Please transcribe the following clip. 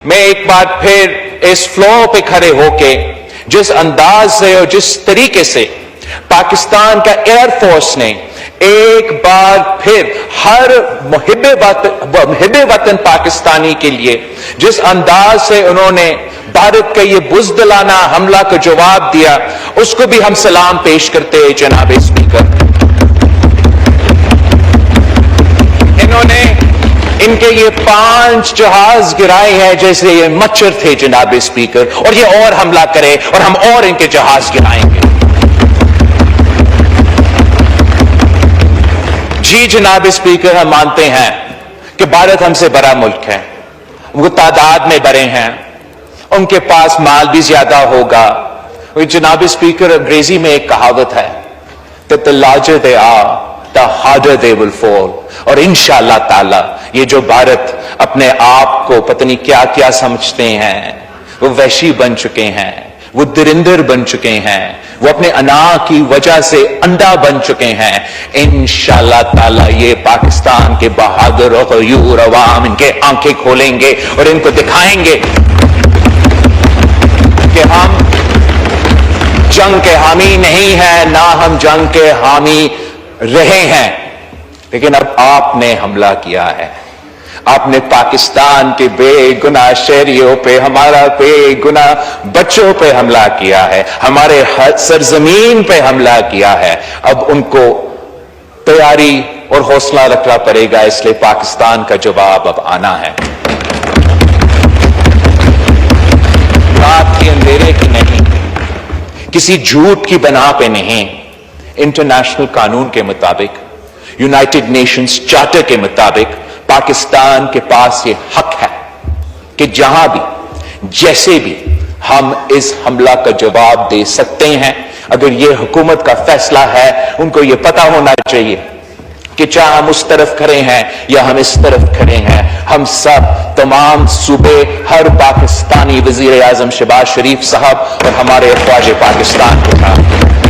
میں ایک بار پھر اس فلور پہ کھڑے ہو کے جس انداز سے اور جس طریقے سے پاکستان کا ایئر فورس نے ایک بار پھر ہر محب وطن پاکستانی کے لیے جس انداز سے انہوں نے بھارت کا یہ بزدلانہ حملہ کا جواب دیا، اس کو بھی ہم سلام پیش کرتے ہیں جناب اسپیکر۔ انہوں نے ان کے یہ 5 جہاز گرائے ہیں جیسے یہ مچھر تھے جناب اسپیکر، اور یہ اور حملہ کرے اور ہم اور ان کے جہاز گرائیں گے۔ جی جناب اسپیکر، ہم مانتے ہیں کہ بھارت ہم سے بڑا ملک ہے، وہ تعداد میں بڑے ہیں، ان کے پاس مال بھی زیادہ ہوگا۔ جناب اسپیکر، انگریزی میں ایک کہاوت ہے that the larger they are the harder they will fall، اور انشاءاللہ تعالی یہ جو بھارت اپنے آپ کو پتہ نہیں کیا کیا سمجھتے ہیں، وہ وحشی بن چکے ہیں، وہ درندر بن چکے ہیں، وہ اپنے انا کی وجہ سے انڈا بن چکے ہیں۔ انشاءاللہ تعالی یہ پاکستان کے بہادر اور غیور عوام ان کے آنکھیں کھولیں گے اور ان کو دکھائیں گے کہ ہم جنگ کے حامی نہیں ہیں، نہ ہم جنگ کے حامی رہے ہیں، لیکن اب آپ نے حملہ کیا ہے، آپ نے پاکستان کے بے گناہ شہریوں پہ، ہمارا بے گناہ بچوں پہ حملہ کیا ہے، ہمارے سرزمین پہ حملہ کیا ہے۔ اب ان کو تیاری اور حوصلہ رکھنا پڑے گا، اس لیے پاکستان کا جواب اب آنا ہے۔ رات کے اندھیرے کی نہیں، کسی جھوٹ کی بنا پہ نہیں، انٹرنیشنل قانون کے مطابق، یونائٹڈ نیشنز چارٹر کے مطابق پاکستان کے پاس یہ حق ہے کہ جہاں بھی جیسے بھی ہم اس حملہ کا جواب دے سکتے ہیں۔ اگر یہ حکومت کا فیصلہ ہے، ان کو یہ پتا ہونا چاہیے کہ چاہے ہم اس طرف کھڑے ہیں یا ہم اس طرف کھڑے ہیں، ہم سب تمام صوبے، ہر پاکستانی، وزیر اعظم شہباز شریف صاحب اور ہمارے افواج پاکستان کے ساتھ